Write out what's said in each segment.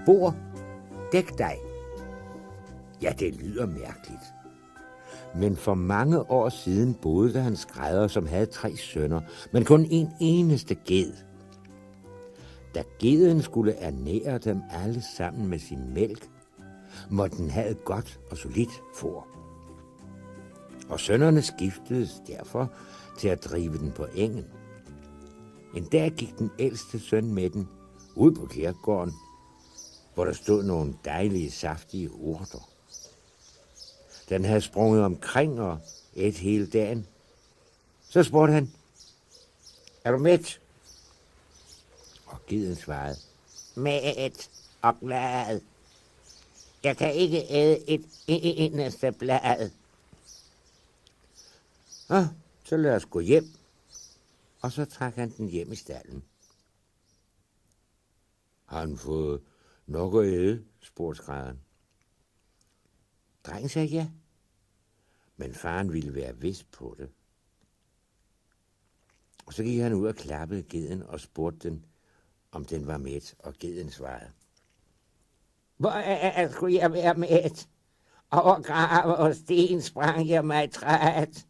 bord, dæk dig. Ja, det lyder mærkeligt. Men for mange år siden boede der en skrædder, som havde 3 sønner, men kun en eneste ged. Da geden skulle ernære dem alle sammen med sin mælk, måtte den have et godt og solidt får. Og sønnerne skiftedes derfor til at drive den på engen. En dag gik den ældste søn med den ud på kirkegården, hvor der stod nogle dejlige, saftige urter. Den havde sprunget omkring og et hele dagen. Så spurgte han, er du mæt? Og geden svarede, mæt og glad. Jeg kan ikke æde et eneste blad. Så lad os gå hjem. Og så trak han den hjem i stalden. Har han fået nok at æde? Spurgte skrædderen. Drengen sagde ja, men faren ville være vidst på det. Og så gik han ud og klappede geden og spurgte den, om den var mæt, og geden svarede. Hvor skulle jeg være mæt? Over grave og sten sprang jeg mig træt,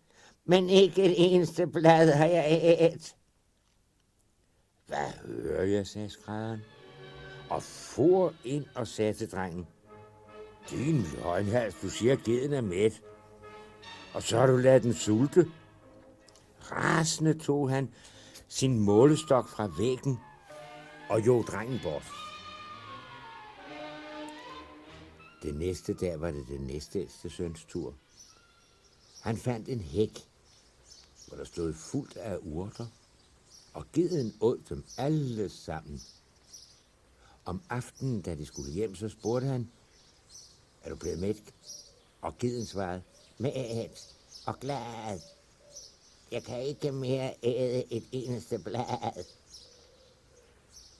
men ikke et eneste blad har jeg ædt. Hvad hører jeg, sagde skrædderen, og for ind og sagde til drengen, din løgnhals, du siger, at geden er mæt, og så har du ladet den sulte. Rasende tog han sin målestok fra væggen og jog drengen bort. Den næste dag var det den næstældste søns tur. Han fandt en hæk, hvor der stod fuldt af urter, og geden åd dem alle sammen. Om aftenen, da de skulle hjem, så spurgte han, er du blevet mæt? Og geden svarede, mæt og glad. Jeg kan ikke mere æde et eneste blad.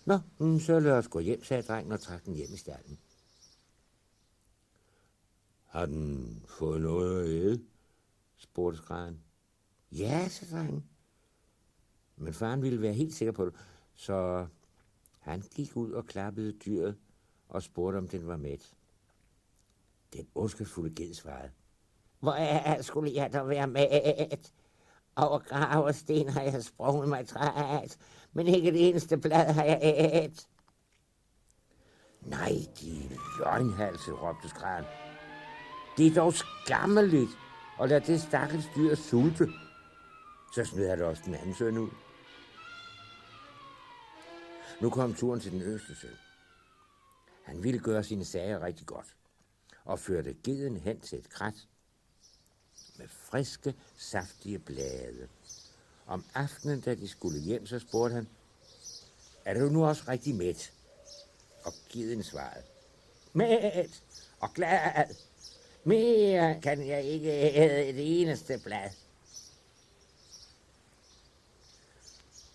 Nå, så lad os gå hjem, sagde drengen og trak den hjem i stalden. Har den fået noget at æde? Spurgte skrædderen. Ja, sagde drengen. Men faren ville være helt sikker på det, så han gik ud og klappede dyret og spurgte, om den var mæt. Den ondskabsfulde ged svarede. Hvor skulle jeg da være mæt? Over grav og sten har jeg sprunget mig træt, men ikke det eneste blad har jeg ædt. Nej, de løgnhalse, råbte skrædderen. Det er dog skammeligt at lade det stakkels dyr sulte. Så smed han også den anden søn ud. Nu kom turen til den yngste søn. Han ville gøre sine sager rigtig godt, og førte geden hen til et krat med friske, saftige blade. Om aftenen, da de skulle hjem, så spurgte han, er du nu også rigtig mæt? Og geden svarede, mæt og glad. Mere kan jeg ikke æde et eneste blad.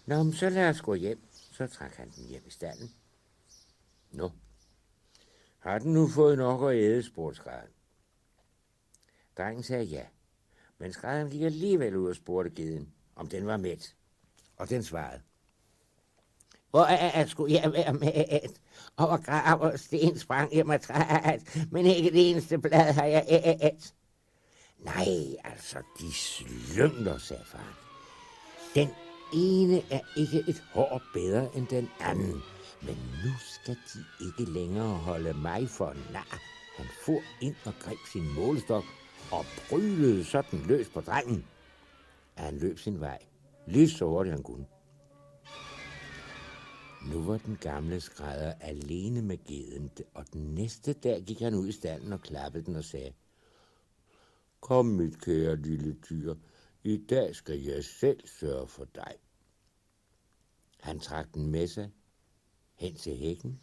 Nå, men så lad os gå hjem. Så trak han den hjem i stalden. Nå, har den nu fået nok at æde, spurgte skrædderen. Drengen sagde ja, men skrædderen gik alligevel ud og spurgte geden, om den var mæt. Og den svarede, hvor skulle jeg være mæt? Over grav og sten sprang jeg mig træt, men ikke det eneste blad har jeg ædt. Nej, altså, de slyngler, sagde faren. Den ene er ikke et hår bedre end den anden, men nu skal de ikke længere holde mig for nar. Han for ind og greb sin målestok og brylede sådan løs på drengen, at han løb sin vej, lige så hurtigt han kunne. Nu var den gamle skrædder alene med geden, og den næste dag gik han ud i stalden og klappede den og sagde, kom, mit kære lille dyr, i dag skal jeg selv sørge for dig. Han trak den med sig hen til hækken,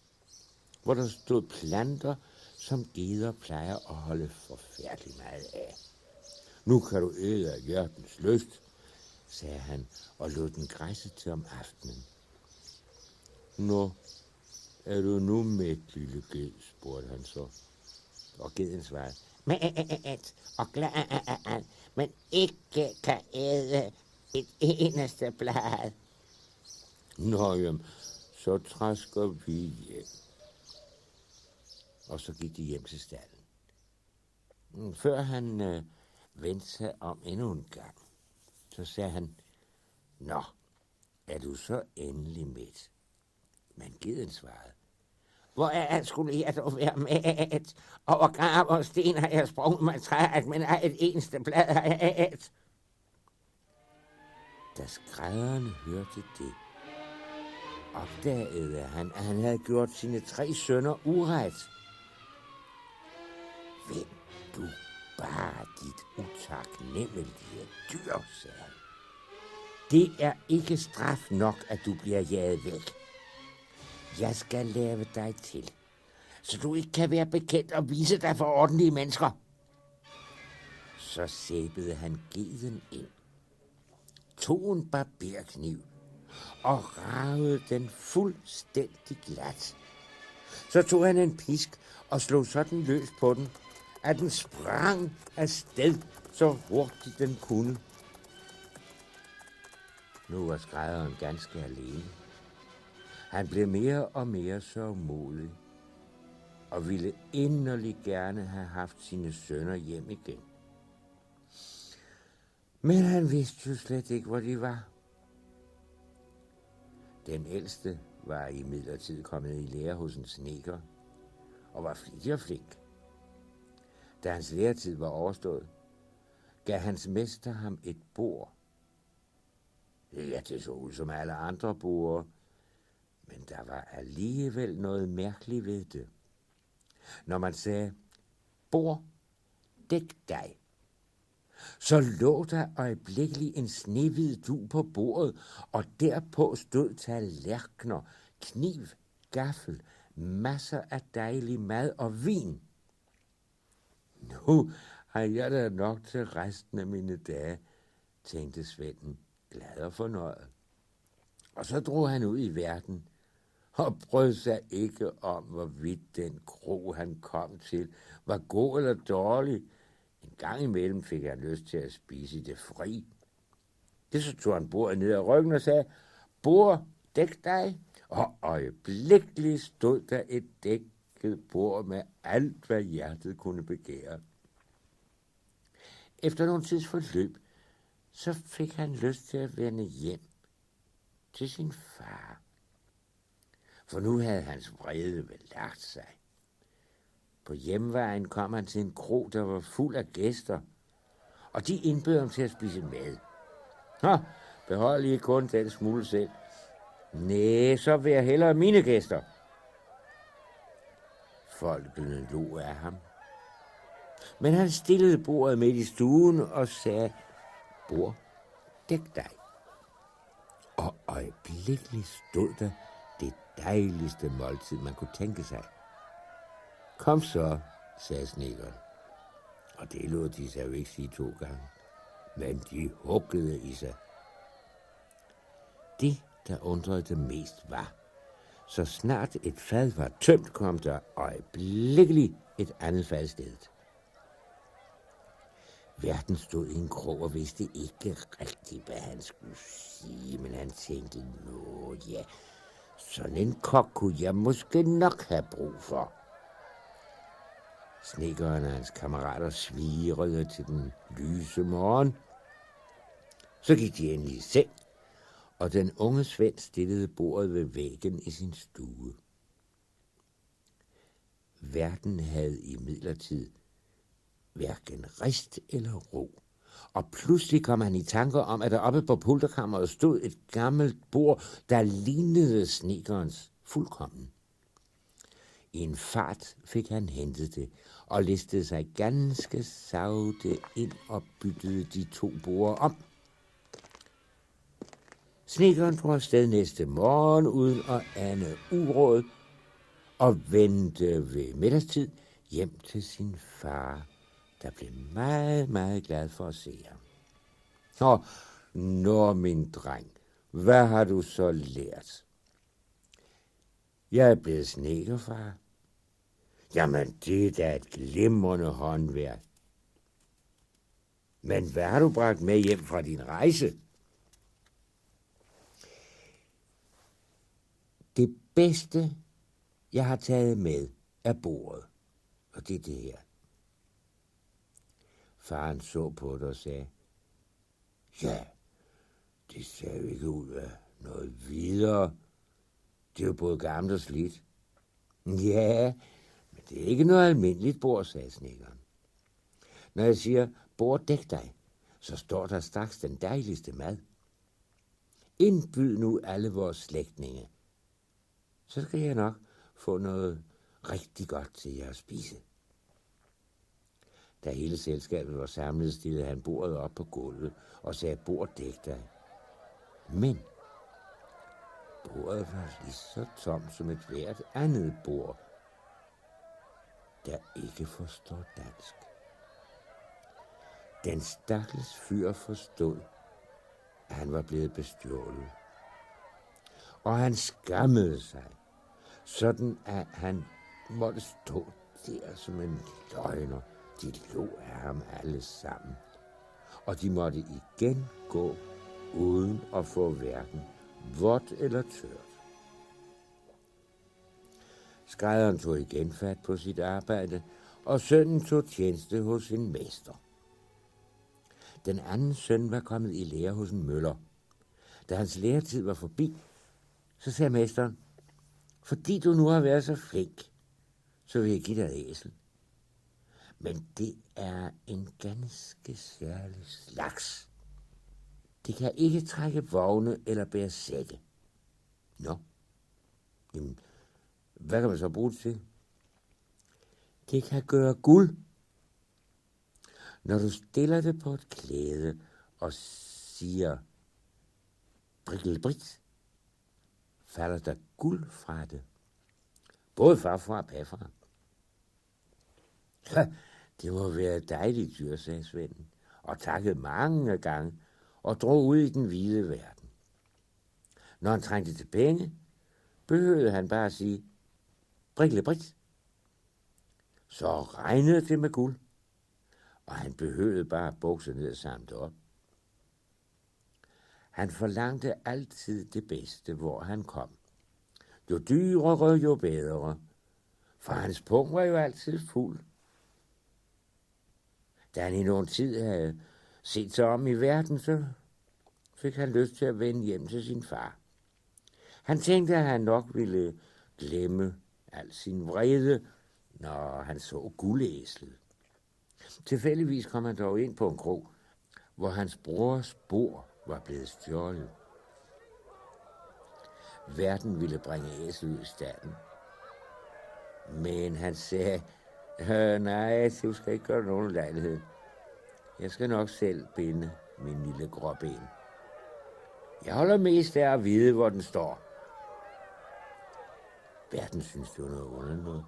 hvor der stod planter, som geder plejer at holde forfærdelig meget af. Nu kan du æde af hjertens lyst, sagde han og lod den græsse til om aftenen. Nå, er du nu mæt, lille ged, spurgte han så. Og geden svarede, mæt og glad, men ikke kan æde et eneste blad. Nå, jamen, så træsker vi hjem. og så gik de hjem til stalden. Før han vendte sig om endnu en gang, så sagde han, nå, er du så endelig mæt? Men geden svarede, hvor er skulle jeg dog være mæt? Over grav og sten har jeg sprunget mig træet, men er et eneste blad har jeg æt. Da skrædderen hørte det, opdagede han, at han havde gjort sine 3 sønner uret. Vend du bare dit utaknemmelige dyr, sagde han. Det er ikke straf nok, at du bliver jaget væk. Jeg skal lave dig til, så du ikke kan være bekendt og vise dig for ordentlige mennesker. Så sæbede han geden ind, tog en barberkniv og ragede den fuldstændig glat. Så tog han en pisk og slog sådan løs på den, at den sprang afsted så hurtigt den kunne. Nu var skrædderen ganske alene. Han blev mere og mere sørgmodig og ville inderligt gerne have haft sine sønner hjem igen. Men han vidste jo slet ikke, hvor de var. Den ældste var imidlertid kommet i lære hos en snedker og var flittig og flink. Da hans læretid var overstået, gav hans mester ham et bord. Ja, det så ud som alle andre borde, men der var alligevel noget mærkeligt ved det. Når man sagde, bord, dæk dig, så lå der øjeblikkeligt en snehvid dug på bordet, og derpå stod tallerkener, kniv, gaffel, masser af dejlig mad og vin. Nu har jeg da nok til resten af mine dage, tænkte Svenden, glad og fornøjet. Og så drog han ud i verden og brød sig ikke om, hvorvidt den kro, han kom til, var god eller dårlig. En gang imellem fik han lyst til at spise i det fri. Det så tog han bordet ned ad ryggen og sagde, bord, dæk dig. Og øjeblikkeligt stod der et dækket bord med alt, hvad hjertet kunne begære. Efter nogle tids forløb, så fik han lyst til at vende hjem til sin far. For nu havde hans vrede vel lagt sig. På hjemvejen kom han til en kro, der var fuld af gæster, og de indbød ham til at spise mad. Behold lige kun den smule selv. Næh, så vil jeg hellere mine gæster. Folkene lo af ham. Men han stillede bordet midt i stuen og sagde, bord, dæk dig. Og øjeblikkeligt stod der det dejligste måltid, man kunne tænke sig. Kom så, sagde snedkeren. Og det lod de sig jo ikke sige 2 gange, men de huggede i sig. Det, der undrede dem mest, var, så snart et fad var tømt, kom der øjeblikkeligt et andet fad stedet. Verden stod i en krog og vidste ikke rigtigt, hvad han skulle sige, men han tænkte, nå ja, sådan en kok kunne jeg måske nok have brug for. Snedkeren og hans kammerater svirrede til den lyse morgen. Så gik de endelig i seng, og den unge Svend stillede bordet ved væggen i sin stue. Verden havde imidlertid hverken rist eller ro, og pludselig kom han i tanker om, at der oppe på pulterkammeret stod et gammelt bord, der lignede snedkerens fuldkommen. I en fart fik han hentet det, og listede sig ganske sagte ind og byttede de 2 borde om. Snedkeren drog afsted næste morgen uden at ane uråd, og vendte ved middagstid hjem til sin far, der blev meget, meget glad for at se ham. Nå, min dreng, hvad har du så lært? Jeg er blevet snedker, far. Jamen, det er da et glimrende håndværk. Men hvad har du bragt med hjem fra din rejse? Det bedste, jeg har taget med, er bordet. og det er det her. Faren så på det og sagde, ja, det ser jo ikke ud af noget videre. Det er jo både gammelt og slidt. Ja, men det er ikke noget almindeligt bord, sagde snedkeren. Når jeg siger, bord dæk dig, så står der straks den dejligste mad. Indbyd nu alle vores slægtninge. Så skal jeg nok få noget rigtig godt til jer at spise. Da hele selskabet var samlet, stillede han bordet op på gulvet og sagde, bord dæk dig. Men bordet var lige så tomt som et hvert andet bord, der ikke forstår dansk. Den stakkels fyr forstod, at han var blevet bestjålet. Og han skammede sig, sådan at han måtte stå der som en løgner. De lå af ham alle sammen, og de måtte igen gå uden at få hverken vådt eller tørt. Skrædderen tog igen fat på sit arbejde, og sønnen tog tjeneste hos sin mester. Den anden søn var kommet i lære hos en møller. Da hans læretid var forbi, så sagde mesteren, fordi du nu har været så flink, så vil jeg give dig et æsel. Men det er en ganske særlig slags. Det kan ikke trække vogne eller bære sække. Nå, jamen, hvad kan man så bruge det til? Det kan gøre guld. Når du stiller det på et klæde og siger brikkelbrit, falder der guld fra det. Både farfra og bagfra. Det må være et dejligt dyr, sagde svenden, og takkede mange gange og drog ud i den hvide verden. Når han trængte til penge, behøvede han bare at sige brikkelbrit. Så regnede det med guld, og han behøvede bare at bukse ned og samle det op. Han forlangte altid det bedste, hvor han kom. Jo dyrere, jo bedre, for hans pung var jo altid fuld. Da han i nogen tid havde set sig om i verden, så fik han lyst til at vende hjem til sin far. Han tænkte, at han nok ville glemme al sin vrede, når han så guldæslet. Tilfældigvis kom han dog ind på en krog, hvor hans brors bord var blevet stjålet. Verden ville bringe æslet ud i staden. Men han sagde, nej, du skal ikke gøre nogen lejlighed. Jeg skal nok selv binde min lille gråben. Jeg holder mest af at vide, hvor den står. Verden synes, det var noget underligt noget,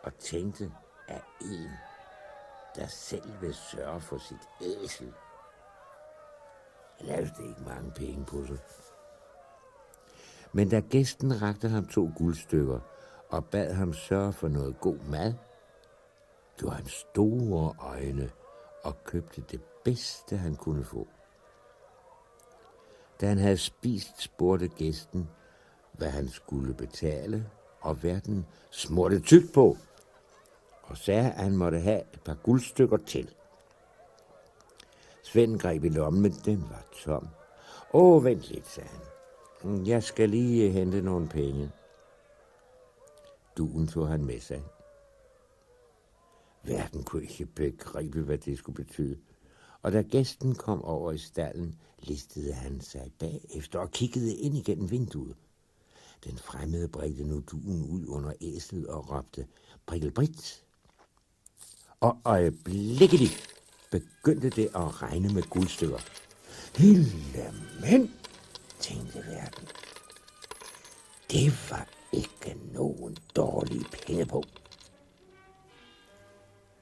og tænkte, at en, der selv vil sørge for sit æsel, han lavede det ikke mange penge på sig. Men da gæsten rakte ham 2 guldstykker og bad ham sørge for noget god mad, gjorde han store øjne og købte det bedste, han kunne få. Da han havde spist, spurgte gæsten, hvad han skulle betale, og verden smurte tykt på, og sagde, at han måtte have et par guldstykker til. Svend greb i lommen, men den var tom. Vent lidt, sagde han. Jeg skal lige hente nogle penge. Duen tog han med sig. Verden kunne ikke begribe, hvad det skulle betyde. Og da gæsten kom over i stallen, listede han sig bagefter og kiggede ind igennem vinduet. Den fremmede bredte nu duen ud under æslet og råbte, brikkelbrit. Og øjeblikkeligt begyndte det at regne med guldstykker. Lille mænd, tænkte verden. Det var ikke nogen dårlige penge på.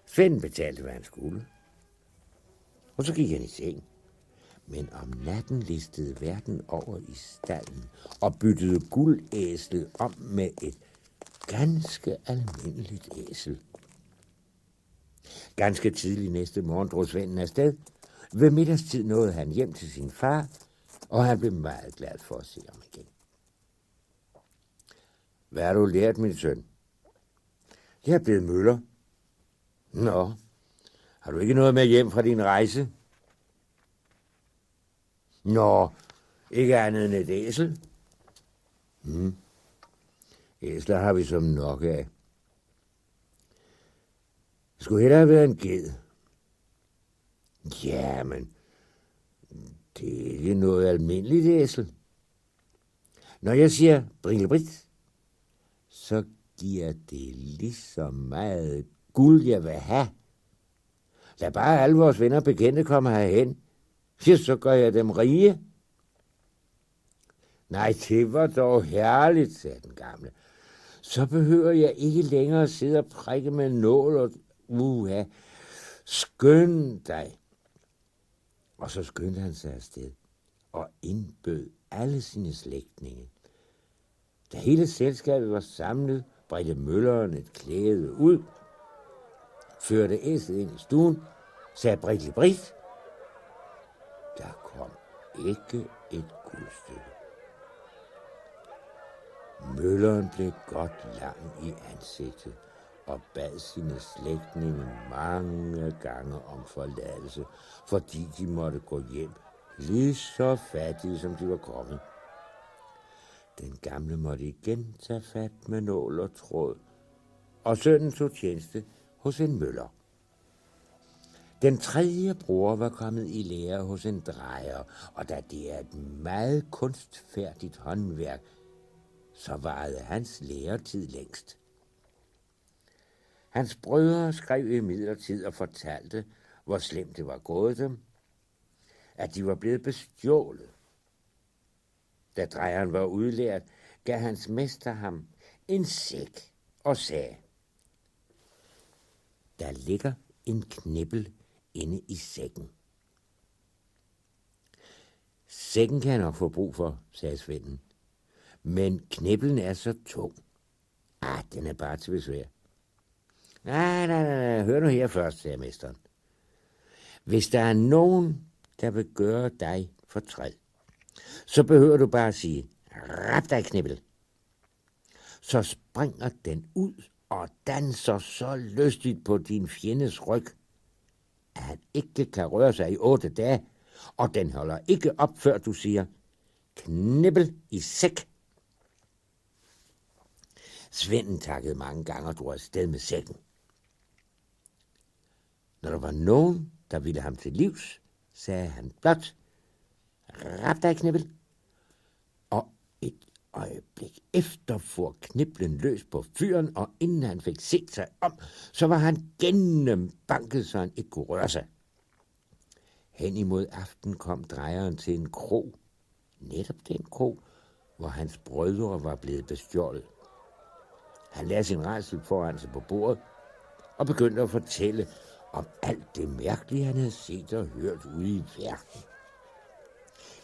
Svend betalte, hvad han skulle, og så gik han i seng. Men om natten listede verden over i stallen og byttede guldæslet om med et ganske almindeligt æsel. Ganske tidligt næste morgen drog Svenden afsted. Ved middagstid nåede han hjem til sin far, og han blev meget glad for at se ham igen. Hvad har du lært, min søn? Jeg er blevet møller, Nå, har du ikke noget med hjem fra din rejse? Nå, ikke andet end et æsel? Æsler har vi som nok af. Det skulle hellere have været en ged. Jamen, det er ikke noget almindeligt æsel. Når jeg siger Bringelbrit, så giver det lige så meget guld, jeg vil have. Lad bare alle vores venner og bekendte komme herhen. Så gør jeg dem rige. Nej, det var dog herligt, sagde den gamle. Så behøver jeg ikke længere sidde og prikke med nål og skynd dig. Og så skyndte han sig afsted og indbød alle sine slægtninge. Da hele selskabet var samlet, bredte mølleren et klæde ud, førte æslet ind i stuen, sagde Brit. Der kom ikke et guldstykke. Mølleren blev godt lang i ansigtet og bad sine slægtninge mange gange om forladelse, fordi de måtte gå hjem lige så fattige, som de var kommet. Den gamle måtte igen tage fat med nål og tråd, og sønnen tog tjeneste hos en møller. Den tredje bror var kommet i lære hos en drejer, og da det er et meget kunstfærdigt håndværk, så varede hans læretid længst. Hans brødre skrev imidlertid og fortalte, hvor slemt det var gået dem, at de var blevet bestjålet. Da drejeren var udlært, gav hans mester ham en sæk og sagde, der ligger en knibbel inde i sækken. Sækken kan jeg nok få brug for, sagde svenden, men knibbelen er så tung. Den er bare til besvær. Nej, hør nu her først, sagde mesteren. Hvis der er nogen, der vil gøre dig fortræd, så behøver du bare at sige, rap dig, knibbel. Så springer den ud og danser så lystigt på din fjendes ryg, at han ikke kan røre sig i 8 dage, og den holder ikke op, før du siger, knibbel i sæk. Svenden takkede mange gange og drog afsted med sækken. Når der var nogen, der ville ham til livs, sagde han blot, rap dig, knibbel. Og et øjeblik efter for kniblen løs på fyren, og inden han fik set sig om, så var han gennembanket, så han ikke kunne røre sig. Hen imod aften kom drejeren til en krog, netop den krog, hvor hans brødre var blevet bestjålet. Han lagde sin rædsel foran sig på bordet og begyndte at fortælle om alt det mærkelige, han havde set og hørt ude i verden.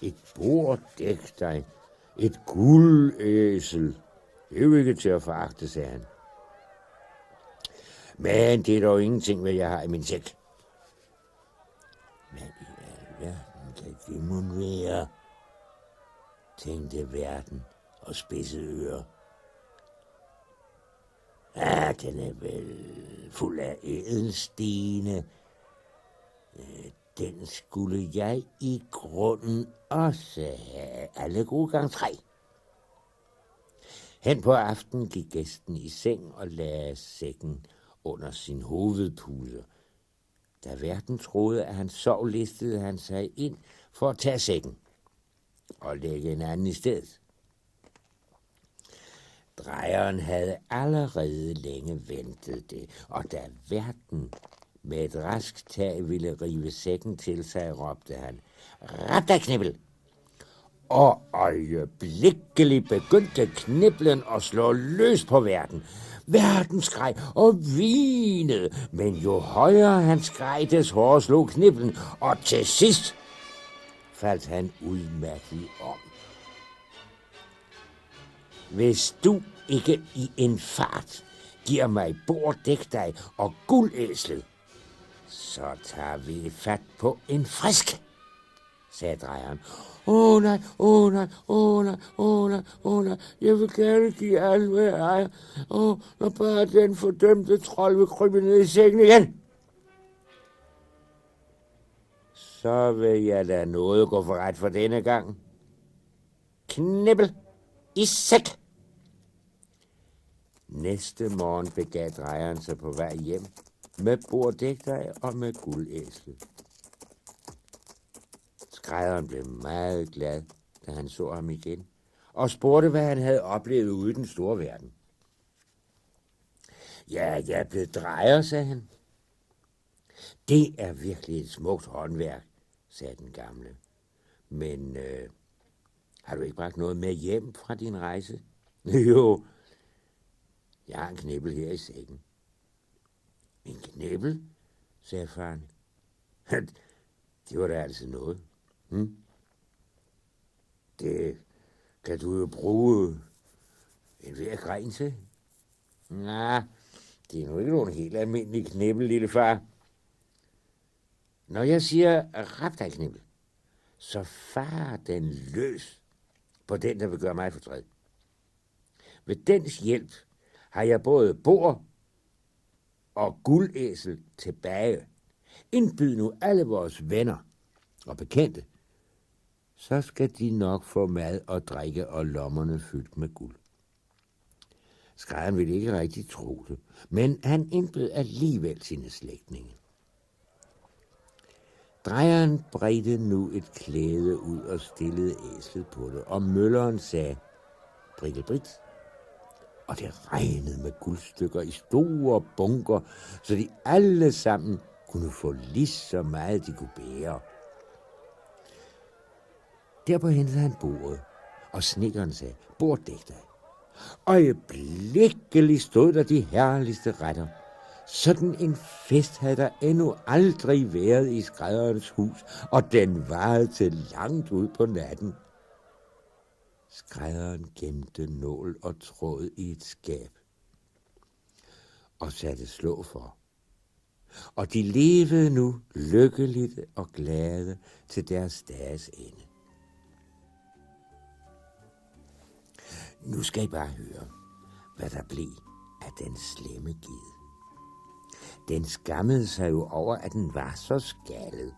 Et bord dæk dig, et guldæsel. Det er jo ikke til at foragte, sagde han. Men det er dog ingenting, hvad jeg har i min sæk. Hvad i alverden kan det mon være, tænkte verden og spidsede ører. Den er vel fuld af ædelstene. Den skulle jeg i grunden også have alle gode gange 3. Hen på aftenen gik gæsten i seng og lagde sækken under sin hovedpude. Da verden troede, at han sov, listede han sig ind for at tage sækken og lægge en anden i stedet. Drejeren havde allerede længe ventet det, og da verden med et rask tag ville rive sækken til sig, råbte han, rap dig, knibbel! Og øjeblikkeligt begyndte kniblen at slå løs på verden. Verden skreg og hvinede, men jo højere han skreg, des hårdere slog kniblen, og til sidst faldt han udmattet om. Hvis du ikke i en fart giver mig bord, dæk dig og guldæslet, så tager vi fat på en frisk, sagde drejeren. Åh nej, åh nej, åh nej, åh nej, åh nej, jeg vil gerne give alt, hvad jeg ejer. Når bare den fordømte trold vil krybe ned i sækken igen. Så vil jeg lade noget gå for ret for denne gang. Knibbel i sæk. Næste morgen begav drejeren sig på vej hjem med borddægtøj og med guldæslet. Skrædderen blev meget glad, da han så ham igen, og spurgte, hvad han havde oplevet ude i den store verden. Ja, jeg er blevet drejer, sagde han. Det er virkelig et smukt håndværk, sagde den gamle. Men har du ikke bragt noget med hjem fra din rejse? Jo, jeg har en knibbel her i sækken. En knibbel, sagde faren. Det var da altså noget. Det kan du jo bruge en hver gren til. Nej, det er nu ikke nogen helt almindelig knibbel, lille far. Når jeg siger rapdagknibbel, så farer den løs på den, der vil gøre mig fortræd. Ved dens hjælp har jeg både bord og guldæsel tilbage. Indbyd nu alle vores venner og bekendte, så skal de nok få mad og drikke og lommerne fyldt med guld. Skrædderen ville ikke rigtig tro det, men han indbød alligevel sine slægtninge. Drejeren bredte nu et klæde ud og stillede æslet på det, og mølleren sagde, brikkelbrit, og det regnede med guldstykker i store bunker, så de alle sammen kunne få lige så meget, de kunne bære. Derpå hentede han bordet, og snedkeren sagde, bord dæk dig. Øjeblikkeligt stod der de herligste retter. Sådan en fest havde der endnu aldrig været i skrædderens hus, og den varede til langt ud på natten. Skrædderen gemte nål og tråd i et skab og satte slå for. Og de levede nu lykkeligt og glade til deres dages ende. Nu skal I bare høre, hvad der blev af den slemme ged. Den skammede sig jo over, at den var så skaldet,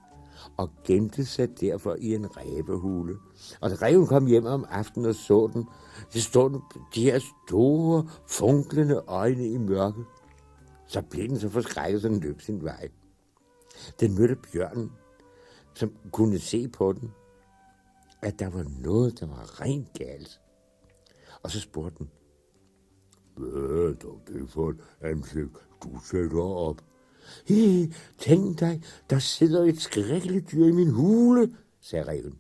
og gemte sig derfor i en rævehule. Og da ræven kom hjem om aftenen og så den, så stod de her store, funklende øjne i mørket. Så blev den så forskrækket, så den løb sin vej. Den mødte bjørnen, som kunne se på den, at der var noget, der var rent galt. Og så spurgte den, hvad er dog det for et ansigt, du sætter op? Hey, tænk dig, der sidder et skrækkeligt dyr i min hule, sagde ræven.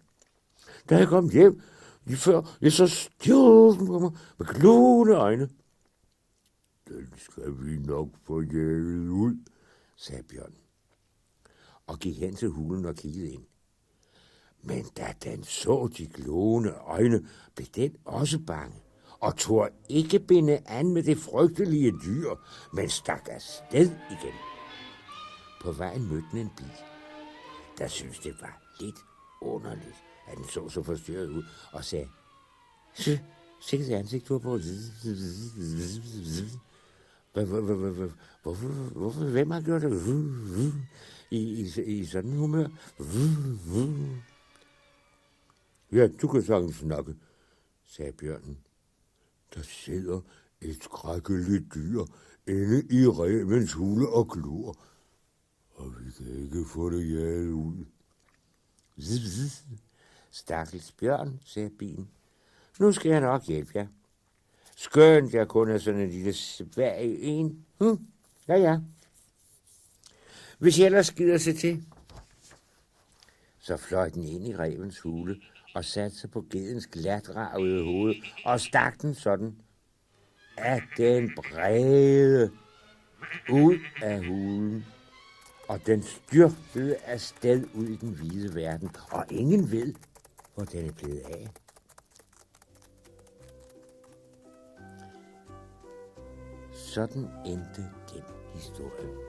Da jeg kom hjem, lige før jeg så stjålet på mig med gloende øjne. Den skal vi nok få jaget ud, sagde bjørnen, og gik hen til hulen og kiggede ind. Men da den så de gloende øjne, blev den også bange, og turde ikke binde an med det frygtelige dyr, men stak afsted igen. På vejen mødte den en bil, der syntes det var lidt underligt, at den så forstyrret ud, og sagde, sikkert ansigt du har på. Hvorfor? Hvem har gjort det i sådan en humør? Ja, du kan sagtens snakke, sagde bjørnen. Der sidder et skrækkeligt dyr inde i rævens hule og glor, og vi kan ikke få det jaget ud. Stakkels bjørn, sagde bilen. Nu skal jeg nok hjælpe jer. Skønt jeg kun er sådan en lille svag en. Ja. Hvis jeg ellers gider se til. Så fløj den ind i rævens hule og satte sig på gedens glatragede hoved og stak den sådan, at den brede ud af hulen, og den styrtede afsted ud i den hvide verden, og ingen ved, hvor den er blevet af. Sådan endte den historie.